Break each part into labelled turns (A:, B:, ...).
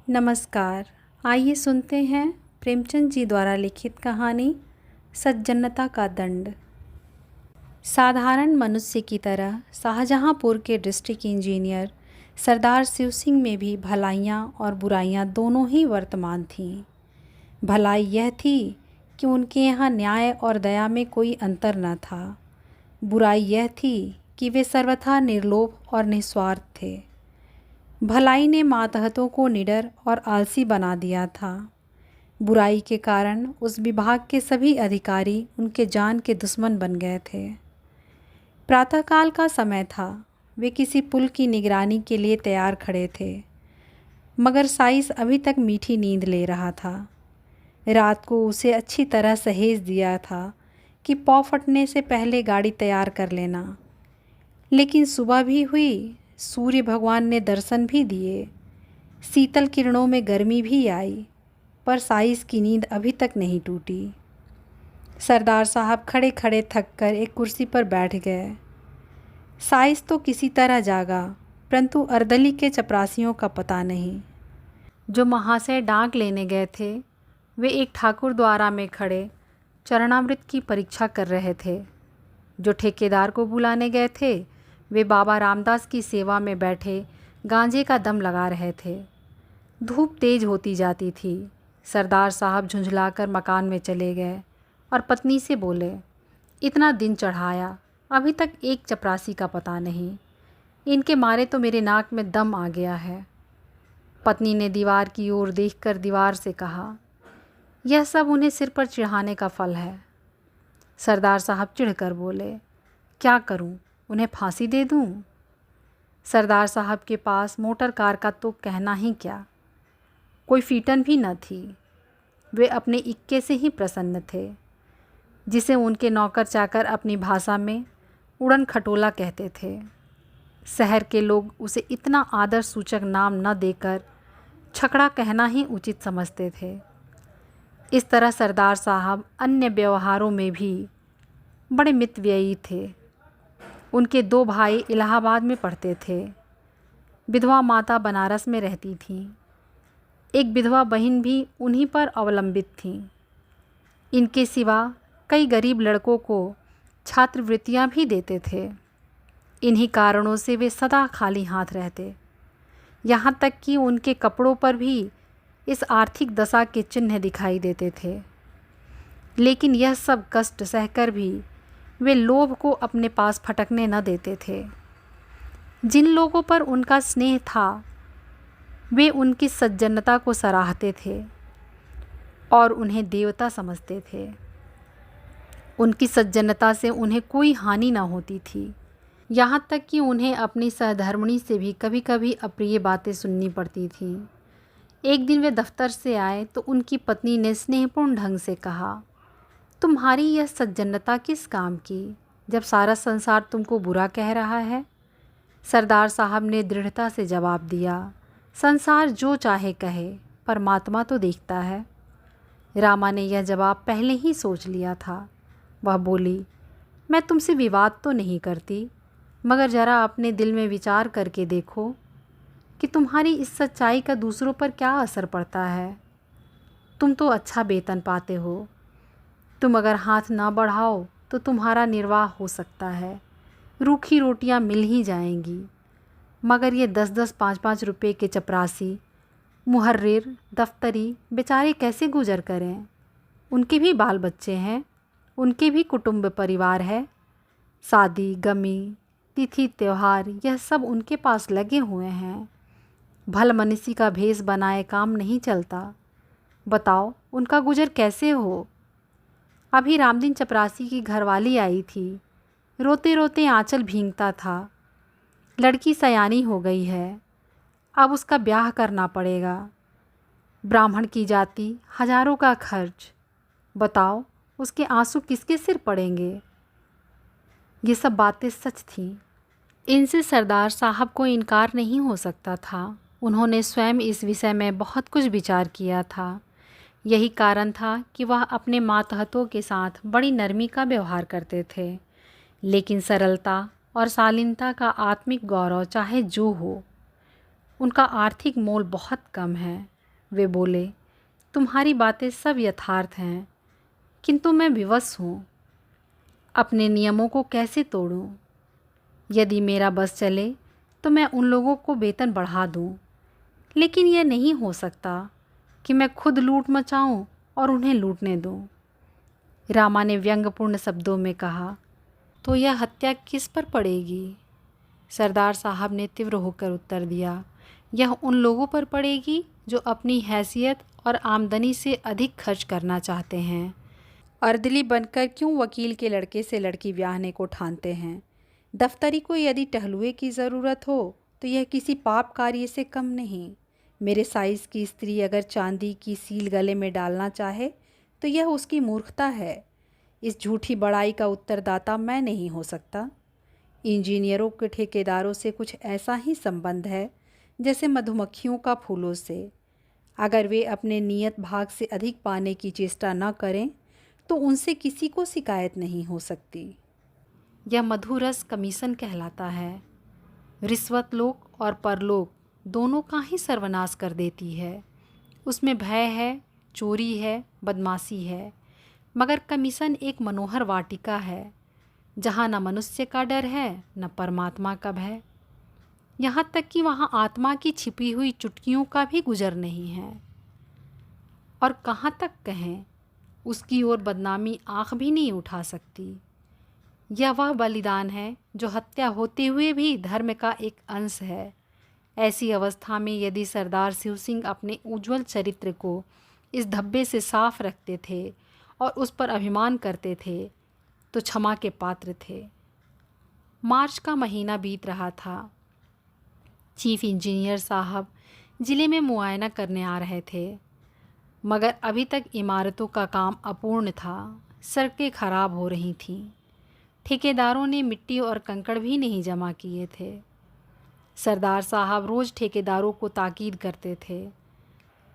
A: नमस्कार। आइए सुनते हैं प्रेमचंद जी द्वारा लिखित कहानी सज्जनता का दंड। साधारण मनुष्य की तरह शाहजहांपुर के डिस्ट्रिक्ट इंजीनियर सरदार शिव सिंह में भी भलाइयाँ और बुराइयाँ दोनों ही वर्तमान थीं। भलाई यह थी कि उनके यहाँ न्याय और दया में कोई अंतर न था। बुराई यह थी कि वे सर्वथा निर्लोभ और निस्वार्थ थे। भलाई ने मातहतों को निडर और आलसी बना दिया था। बुराई के कारण उस विभाग के सभी अधिकारी उनके जान के दुश्मन बन गए थे। प्रातःकाल का समय था। वे किसी पुल की निगरानी के लिए तैयार खड़े थे, मगर साइस अभी तक मीठी नींद ले रहा था। रात को उसे अच्छी तरह सहेज दिया था कि पौ फटने से पहले गाड़ी तैयार कर लेना। लेकिन सुबह भी हुई, सूर्य भगवान ने दर्शन भी दिए, शीतल किरणों में गर्मी भी आई, पर साइस की नींद अभी तक नहीं टूटी। सरदार साहब खड़े खड़े थक कर एक कुर्सी पर बैठ गए। साइस तो किसी तरह जागा, परंतु अर्दली के चपरासियों का पता नहीं। जो महाशय डाक लेने गए थे, वे एक ठाकुर द्वारा में खड़े चरणामृत की परीक्षा कर रहे थे। जो ठेकेदार को बुलाने गए थे, वे बाबा रामदास की सेवा में बैठे गांजे का दम लगा रहे थे। धूप तेज होती जाती थी। सरदार साहब झुंझलाकर मकान में चले गए और पत्नी से बोले, इतना दिन चढ़ाया, अभी तक एक चपरासी का पता नहीं। इनके मारे तो मेरे नाक में दम आ गया है। पत्नी ने दीवार की ओर देखकर दीवार से कहा, यह सब उन्हें सिर पर चढ़ाने का फल है। सरदार साहब चिढ़कर बोले, क्या करूं, उन्हें फांसी दे दूं? सरदार साहब के पास मोटर कार का तो कहना ही क्या, कोई फीटन भी न थी। वे अपने इक्के से ही प्रसन्न थे, जिसे उनके नौकर चाकर अपनी भाषा में उड़न खटोला कहते थे। शहर के लोग उसे इतना आदर सूचक नाम न देकर छकड़ा कहना ही उचित समझते थे। इस तरह सरदार साहब अन्य व्यवहारों में भी बड़े मितव्ययी थे। उनके दो भाई इलाहाबाद में पढ़ते थे। विधवा माता बनारस में रहती थीं। एक विधवा बहन भी उन्हीं पर अवलंबित थीं। इनके सिवा कई गरीब लड़कों को छात्रवृत्तियां भी देते थे। इन्हीं कारणों से वे सदा खाली हाथ रहते। यहाँ तक कि उनके कपड़ों पर भी इस आर्थिक दशा के चिन्ह दिखाई देते थे। लेकिन यह सब कष्ट सहकर भी वे लोभ को अपने पास फटकने न देते थे। जिन लोगों पर उनका स्नेह था, वे उनकी सज्जनता को सराहते थे और उन्हें देवता समझते थे। उनकी सज्जनता से उन्हें कोई हानि न होती थी। यहाँ तक कि उन्हें अपनी सहधर्मिणी से भी कभी कभी अप्रिय बातें सुननी पड़ती थीं। एक दिन वे दफ्तर से आए तो उनकी पत्नी ने स्नेहपूर्ण ढंग से कहा, तुम्हारी यह सज्जनता किस काम की, जब सारा संसार तुमको बुरा कह रहा है? सरदार साहब ने दृढ़ता से जवाब दिया, संसार जो चाहे कहे, परमात्मा तो देखता है। रामा ने यह जवाब पहले ही सोच लिया था। वह बोली, मैं तुमसे विवाद तो नहीं करती, मगर ज़रा अपने दिल में विचार करके देखो कि तुम्हारी इस सच्चाई का दूसरों पर क्या असर पड़ता है। तुम तो अच्छा वेतन पाते हो। तुम अगर हाथ ना बढ़ाओ तो तुम्हारा निर्वाह हो सकता है, रूखी रोटियां मिल ही जाएंगी। मगर ये 10-10, 5-5 रुपये के चपरासी, मुहर्रिर, दफ्तरी बेचारे कैसे गुजर करें? उनके भी बाल बच्चे हैं, उनके भी कुटुंब परिवार है। शादी, गमी, तिथि, त्योहार, यह सब उनके पास लगे हुए हैं। भल मनीषी का भेष बनाए काम नहीं चलता। बताओ उनका गुजर कैसे हो? अभी रामदीन चपरासी की घरवाली आई थी। रोते रोते आंचल भींगता था। लड़की सयानी हो गई है, अब उसका ब्याह करना पड़ेगा। ब्राह्मण की जाति, हजारों का खर्च। बताओ उसके आंसू किसके सिर पड़ेंगे? ये सब बातें सच थीं। इनसे सरदार साहब को इनकार नहीं हो सकता था। उन्होंने स्वयं इस विषय में बहुत कुछ विचार किया था। यही कारण था कि वह अपने मातहतों के साथ बड़ी नरमी का व्यवहार करते थे। लेकिन सरलता और शालीनता का आत्मिक गौरव चाहे जो हो, उनका आर्थिक मोल बहुत कम है। वे बोले, तुम्हारी बातें सब यथार्थ हैं, किंतु मैं विवश हूँ। अपने नियमों को कैसे तोड़ूं? यदि मेरा बस चले तो मैं उन लोगों को वेतन बढ़ा दूं, लेकिन यह नहीं हो सकता कि मैं खुद लूट मचाऊं और उन्हें लूटने दूं। रामा ने व्यंग्यपूर्ण शब्दों में कहा, तो यह हत्या किस पर पड़ेगी? सरदार साहब ने तीव्र होकर उत्तर दिया, यह उन लोगों पर पड़ेगी जो अपनी हैसियत और आमदनी से अधिक खर्च करना चाहते हैं। अर्दली बनकर क्यों वकील के लड़के से लड़की ब्याहने को ठानते हैं? दफ्तरी को यदि टहलुए की ज़रूरत हो तो यह किसी पाप कार्य से कम नहीं। मेरे साइज़ की स्त्री अगर चांदी की सील गले में डालना चाहे तो यह उसकी मूर्खता है। इस झूठी बड़ाई का उत्तरदाता मैं नहीं हो सकता। इंजीनियरों के ठेकेदारों से कुछ ऐसा ही संबंध है जैसे मधुमक्खियों का फूलों से। अगर वे अपने नियत भाग से अधिक पाने की चेष्टा न करें तो उनसे किसी को शिकायत नहीं हो सकती। यह मधुरस कमीशन कहलाता है। रिश्वत लोक और परलोक दोनों का ही सर्वनाश कर देती है। उसमें भय है, चोरी है, बदमाशी है, मगर कमीशन एक मनोहर वाटिका है जहाँ न मनुष्य का डर है न परमात्मा का भय। यहाँ तक कि वहाँ आत्मा की छिपी हुई चुटकियों का भी गुजर नहीं है। और कहाँ तक कहें, उसकी ओर बदनामी आँख भी नहीं उठा सकती। यह वह बलिदान है जो हत्या होते हुए भी धर्म का एक अंश है। ऐसी अवस्था में यदि सरदार शिव सिंह अपने उज्जवल चरित्र को इस धब्बे से साफ रखते थे और उस पर अभिमान करते थे तो क्षमा के पात्र थे। मार्च का महीना बीत रहा था। चीफ इंजीनियर साहब ज़िले में मुआयना करने आ रहे थे, मगर अभी तक इमारतों का काम अपूर्ण था। सड़कें खराब हो रही थीं। ठेकेदारों ने मिट्टी और कंकड़ भी नहीं जमा किए थे। सरदार साहब रोज़ ठेकेदारों को ताकीद करते थे,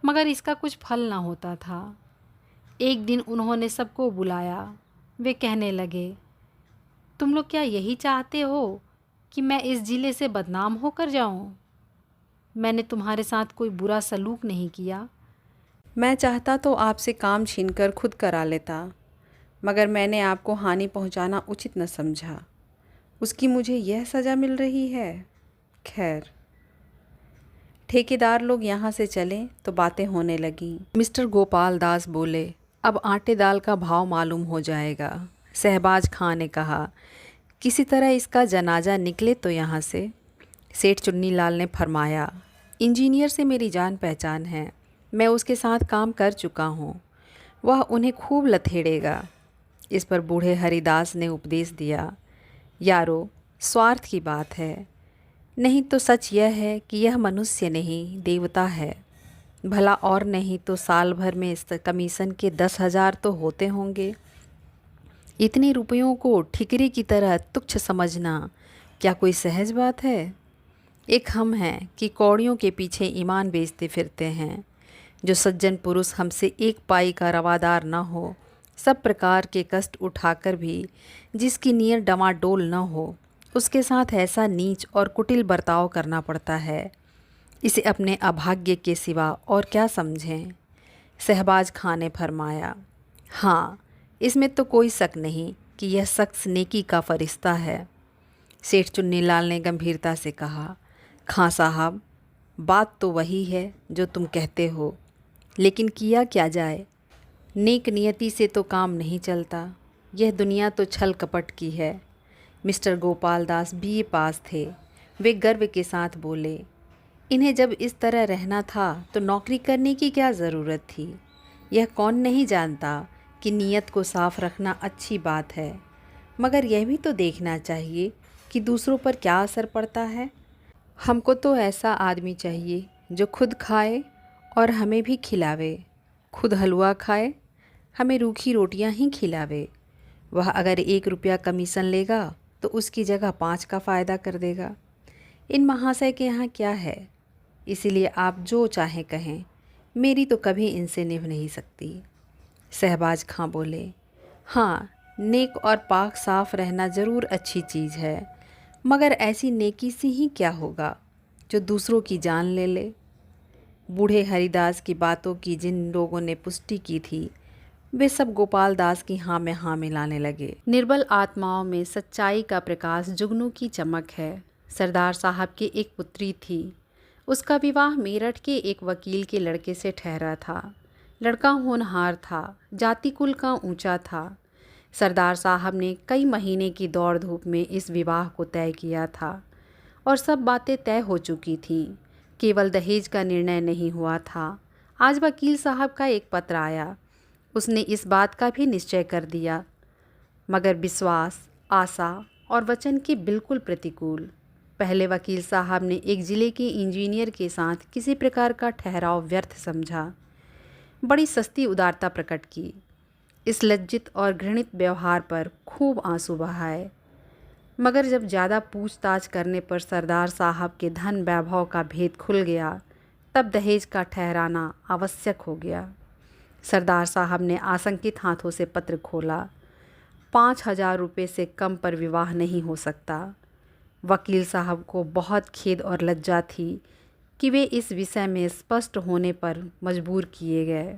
A: मगर इसका कुछ फल न होता था। एक दिन उन्होंने सबको बुलाया। वे कहने लगे, तुम लोग क्या यही चाहते हो कि मैं इस ज़िले से बदनाम होकर जाऊं? मैंने तुम्हारे साथ कोई बुरा सलूक नहीं किया।
B: मैं चाहता तो आपसे काम छीनकर खुद करा लेता, मगर मैंने आपको हानि पहुंचाना उचित न समझा। उसकी मुझे यह सज़ा मिल रही है। खैर, ठेकेदार लोग यहाँ से चले तो बातें होने लगीं। मिस्टर गोपाल दास बोले, अब आटे दाल का भाव मालूम हो जाएगा। शहबाज खां ने कहा, किसी तरह इसका जनाजा निकले तो यहाँ से। सेठ चुन्नीलाल ने फरमाया, इंजीनियर से मेरी जान पहचान है, मैं उसके साथ काम कर चुका हूँ, वह उन्हें खूब लथेड़ेगा। इस पर बूढ़े हरिदास ने उपदेश दिया, यारो, स्वार्थ की बात है, नहीं तो सच यह है कि यह मनुष्य नहीं देवता है। भला और नहीं तो साल भर में इस कमीशन के 10,000 तो होते होंगे। इतने रुपयों को ठिकरे की तरह तुच्छ समझना क्या कोई सहज बात है? एक हम हैं कि कौड़ियों के पीछे ईमान बेचते फिरते हैं। जो सज्जन पुरुष हमसे एक पाई का रवादार न हो, सब प्रकार के कष्ट उठाकर भी जिसकी नीयत डमाडोल न हो, उसके साथ ऐसा नीच और कुटिल बर्ताव करना पड़ता है। इसे अपने अभाग्य के सिवा और क्या समझें? शहबाज खां ने फरमाया, हाँ, इसमें तो कोई शक नहीं कि यह शख्स नेकी का फरिश्ता है। सेठ चुन्नीलाल ने गंभीरता से कहा, खां साहब, बात तो वही है जो तुम कहते हो, लेकिन किया क्या जाए? नेक नियति से तो काम नहीं चलता। यह दुनिया तो छल कपट की है। मिस्टर गोपाल दास बीए पास थे। वे गर्व के साथ बोले, इन्हें जब इस तरह रहना था तो नौकरी करने की क्या ज़रूरत थी? यह कौन नहीं जानता कि नीयत को साफ रखना अच्छी बात है, मगर यह भी तो देखना चाहिए कि दूसरों पर क्या असर पड़ता है। हमको तो ऐसा आदमी चाहिए जो खुद खाए और हमें भी खिलावे, खुद हलवा खाए, हमें रूखी रोटियां ही खिलावे। वह अगर 1 रुपया कमीशन लेगा तो उसकी जगह 5 का फ़ायदा कर देगा। इन महाशय के यहाँ क्या है? इसीलिए आप जो चाहें कहें, मेरी तो कभी इनसे निभ नहीं सकती। शहबाज खां बोले, हाँ, नेक और पाक साफ रहना ज़रूर अच्छी चीज़ है, मगर ऐसी नेकी से ही क्या होगा? जो दूसरों की जान ले ले। बूढ़े हरिदास की बातों की जिन लोगों ने पुष्टि की थी, वे सब गोपाल दास की हाँ में हाँ मिलाने लगे। निर्बल आत्माओं में सच्चाई का प्रकाश जुगनू की चमक है। सरदार साहब की एक पुत्री थी। उसका विवाह मेरठ के एक वकील के लड़के से ठहरा था। लड़का होनहार था, जाति कुल का ऊंचा था। सरदार साहब ने कई महीने की दौड़ धूप में इस विवाह को तय किया था और सब बातें तय हो चुकी थीं। केवल दहेज का निर्णय नहीं हुआ था। आज वकील साहब का एक पत्र आया। उसने इस बात का भी निश्चय कर दिया, मगर विश्वास, आशा और वचन के बिल्कुल प्रतिकूल। पहले वकील साहब ने एक ज़िले के इंजीनियर के साथ किसी प्रकार का ठहराव व्यर्थ समझा। बड़ी सस्ती उदारता प्रकट की। इस लज्जित और घृणित व्यवहार पर खूब आंसू बहाए। मगर जब ज़्यादा पूछताछ करने पर सरदार साहब के धन वैभव का भेद खुल गया, तब दहेज का ठहराना आवश्यक हो गया। सरदार साहब ने आशंकित हाथों से पत्र खोला। 5,000 रुपये से कम पर विवाह नहीं हो सकता। वकील साहब को बहुत खेद और लज्जा थी कि वे इस विषय में स्पष्ट होने पर मजबूर किए गए,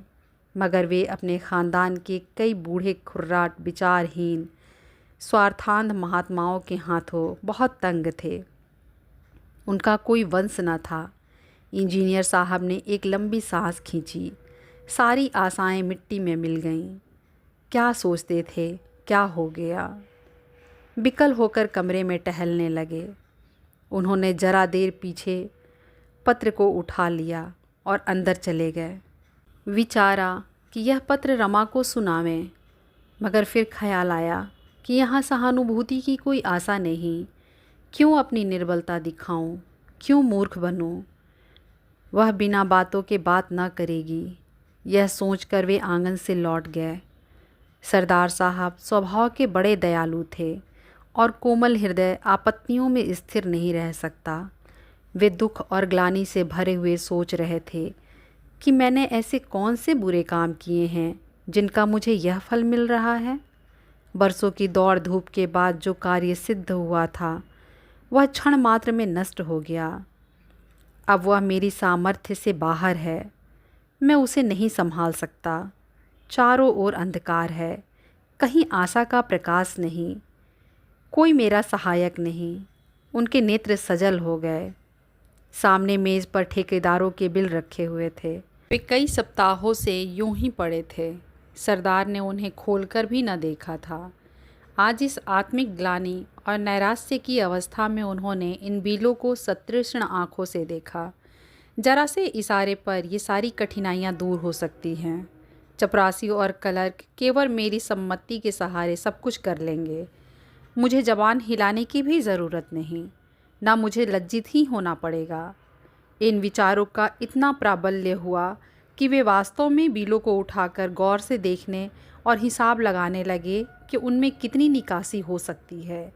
B: मगर वे अपने ख़ानदान के कई बूढ़े खुर्राट विचारहीन स्वार्थांध महात्माओं के हाथों बहुत तंग थे। उनका कोई वंश न था। इंजीनियर साहब ने एक लंबी सांस खींची। सारी आशाएं मिट्टी में मिल गईं। क्या सोचते थे, क्या हो गया? विकल होकर कमरे में टहलने लगे। उन्होंने जरा देर पीछे पत्र को उठा लिया और अंदर चले गए। विचारा कि यह पत्र रमा को सुनावें, मगर फिर ख्याल आया कि यहाँ सहानुभूति की कोई आशा नहीं। क्यों अपनी निर्बलता दिखाऊं? क्यों मूर्ख बनूं? वह बिना बातों के बात न करेगी। यह सोचकर वे आंगन से लौट गए। सरदार साहब स्वभाव के बड़े दयालु थे और कोमल हृदय आपत्तियों में स्थिर नहीं रह सकता। वे दुख और ग्लानि से भरे हुए सोच रहे थे कि मैंने ऐसे कौन से बुरे काम किए हैं जिनका मुझे यह फल मिल रहा है। बरसों की दौड़ धूप के बाद जो कार्य सिद्ध हुआ था, वह क्षण मात्र में नष्ट हो गया। अब वह मेरी सामर्थ्य से बाहर है। मैं उसे नहीं संभाल सकता। चारों ओर अंधकार है, कहीं आशा का प्रकाश नहीं, कोई मेरा सहायक नहीं। उनके नेत्र सजल हो गए। सामने मेज़ पर ठेकेदारों के बिल रखे हुए थे। वे कई सप्ताहों से यूं ही पड़े थे। सरदार ने उन्हें खोलकर भी न देखा था। आज इस आत्मिक ग्लानि और नैराश्य की अवस्था में उन्होंने इन बिलों को सतृष्ण आँखों से देखा। जरा से इशारे पर ये सारी कठिनाइयाँ दूर हो सकती हैं। चपरासी और क्लर्क केवल मेरी सम्मति के सहारे सब कुछ कर लेंगे। मुझे जबान हिलाने की भी ज़रूरत नहीं, ना मुझे लज्जित ही होना पड़ेगा। इन विचारों का इतना प्राबल्य हुआ कि वे वास्तव में बिलों को उठाकर गौर से देखने और हिसाब लगाने लगे कि उनमें कितनी निकासी हो सकती है।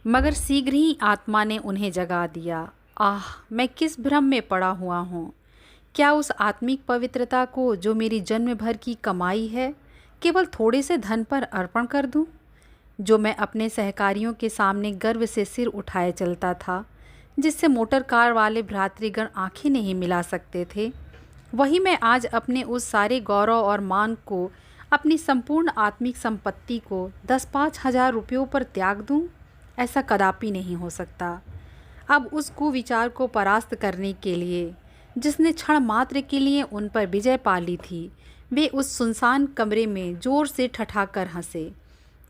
B: मगर शीघ्र ही आत्मा ने उन्हें जगा दिया। आह, मैं किस भ्रम में पड़ा हुआ हूँ। क्या उस आत्मिक पवित्रता को जो मेरी जन्म भर की कमाई है केवल थोड़े से धन पर अर्पण कर दूँ? जो मैं अपने सहकारियों के सामने गर्व से सिर उठाए चलता था, जिससे मोटर कार वाले भ्रातृगण आंखें नहीं मिला सकते थे, वही मैं आज अपने उस सारे गौरव और मान को, अपनी संपूर्ण आत्मिक संपत्ति को 10-5 हज़ार रुपयों पर त्याग दूं? ऐसा कदापि नहीं हो सकता। अब उस कुविचार को परास्त करने के लिए, जिसने क्षण मात्र के लिए उन पर विजय पा ली थी, वे उस सुनसान कमरे में जोर से ठठाकर हंसे।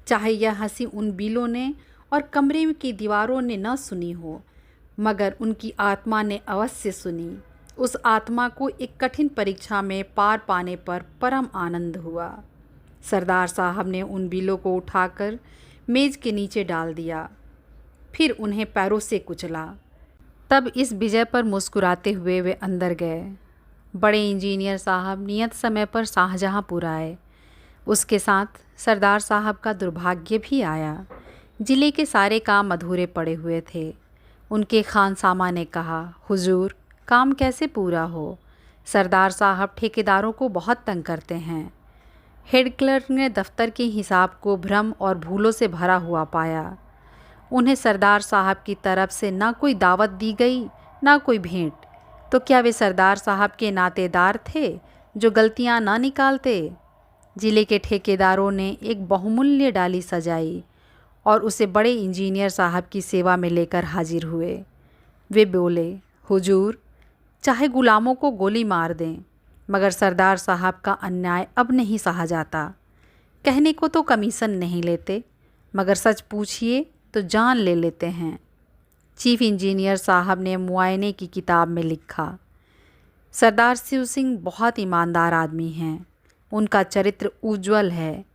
B: चाहे यह हंसी उन बिलों ने और कमरे की दीवारों ने न सुनी हो, मगर उनकी आत्मा ने अवश्य सुनी। उस आत्मा को एक कठिन परीक्षा में पार पाने पर परम आनंद हुआ। सरदार साहब ने उन बिलों को उठाकर मेज़ के नीचे डाल दिया, फिर उन्हें पैरों से कुचला। तब इस विजय पर मुस्कुराते हुए वे अंदर गए। बड़े इंजीनियर साहब नियत समय पर शाहजहांपुर आए। उसके साथ सरदार साहब का दुर्भाग्य भी आया। जिले के सारे काम अधूरे पड़े हुए थे। उनके खानसामा ने कहा, हुजूर, काम कैसे पूरा हो? सरदार साहब ठेकेदारों को बहुत तंग करते हैं। हेड क्लर्क ने दफ्तर के हिसाब को भ्रम और भूलों से भरा हुआ पाया। उन्हें सरदार साहब की तरफ से न कोई दावत दी गई,
A: ना कोई भेंट। तो क्या वे सरदार साहब के नातेदार थे जो गलतियां ना निकालते? जिले के ठेकेदारों ने एक बहुमूल्य डाली सजाई और उसे बड़े इंजीनियर साहब की सेवा में लेकर हाजिर हुए। वे बोले, हुजूर, चाहे गुलामों को गोली मार दें, मगर सरदार साहब का अन्याय अब नहीं सहा जाता। कहने को तो कमीशन नहीं लेते, मगर सच पूछिए तो जान ले लेते हैं। चीफ इंजीनियर साहब ने मुआयने की किताब में लिखा, सरदार शिव सिंह बहुत ईमानदार आदमी हैं। उनका चरित्र उज्ज्वल है,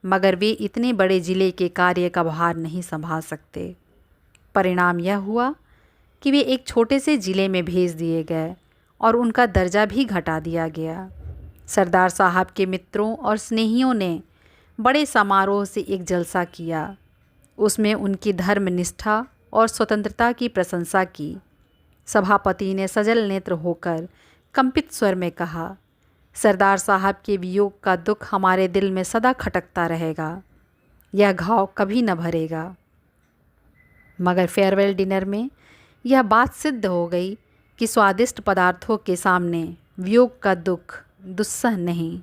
A: मगर वे इतने बड़े ज़िले के कार्य का भार नहीं संभाल सकते। परिणाम यह हुआ कि वे एक छोटे से ज़िले में भेज दिए गए और उनका दर्जा भी घटा दिया गया। सरदार साहब के मित्रों और स्नेहियों ने बड़े समारोह से एक जलसा किया। उसमें उनकी धर्मनिष्ठा और स्वतंत्रता की प्रशंसा की। सभापति ने सजल नेत्र होकर कंपित स्वर में कहा, सरदार साहब के वियोग का दुख हमारे दिल में सदा खटकता रहेगा। यह घाव कभी न भरेगा। मगर फेयरवेल डिनर में यह बात सिद्ध हो गई कि स्वादिष्ट पदार्थों के सामने वियोग का दुख दुस्सह नहीं।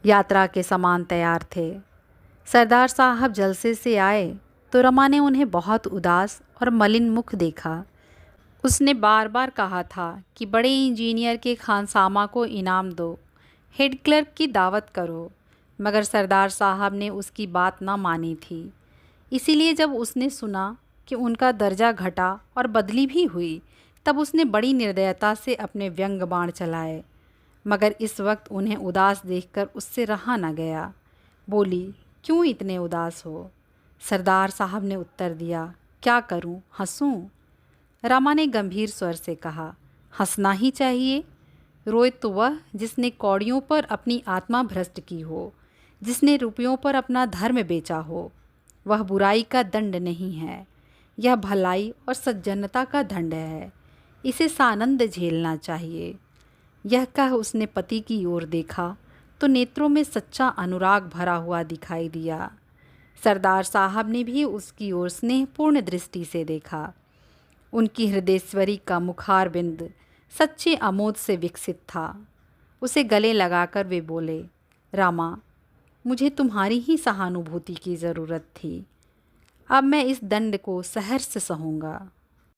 A: यात्रा के सामान तैयार थे। सरदार साहब जलसे से आए तो रमा ने उन्हें बहुत उदास और मलिन मुख देखा। उसने बार बार कहा था कि बड़े इंजीनियर के खानसामा को इनाम दो, हेड क्लर्क की दावत करो, मगर सरदार साहब ने उसकी बात ना मानी थी। इसीलिए जब उसने सुना कि उनका दर्जा घटा और बदली भी हुई, तब उसने बड़ी निर्दयता से अपने व्यंग बाण चलाए। मगर इस वक्त उन्हें उदास देखकर उससे रहा न गया। बोली, क्यों इतने उदास हो? सरदार साहब ने उत्तर दिया, क्या करूं, हंसूं? रमा ने गंभीर स्वर से कहा, हंसना ही चाहिए। रोए तो वह जिसने कौड़ियों पर अपनी आत्मा भ्रष्ट की हो, जिसने रुपयों पर अपना धर्म बेचा हो। वह बुराई का दंड नहीं है, यह भलाई और सज्जनता का दंड है। इसे सानंद झेलना चाहिए। यह कह उसने पति की ओर देखा तो नेत्रों में सच्चा अनुराग भरा हुआ दिखाई दिया। सरदार साहब ने भी उसकी ओर स्नेहपूर्ण दृष्टि से देखा। उनकी हृदयेश्वरी का मुखार बिंद सच्चे आमोद से विकसित था। उसे गले लगाकर वे बोले, रामा, मुझे तुम्हारी ही सहानुभूति की ज़रूरत थी। अब मैं इस दंड को सहर्ष सहूँगा।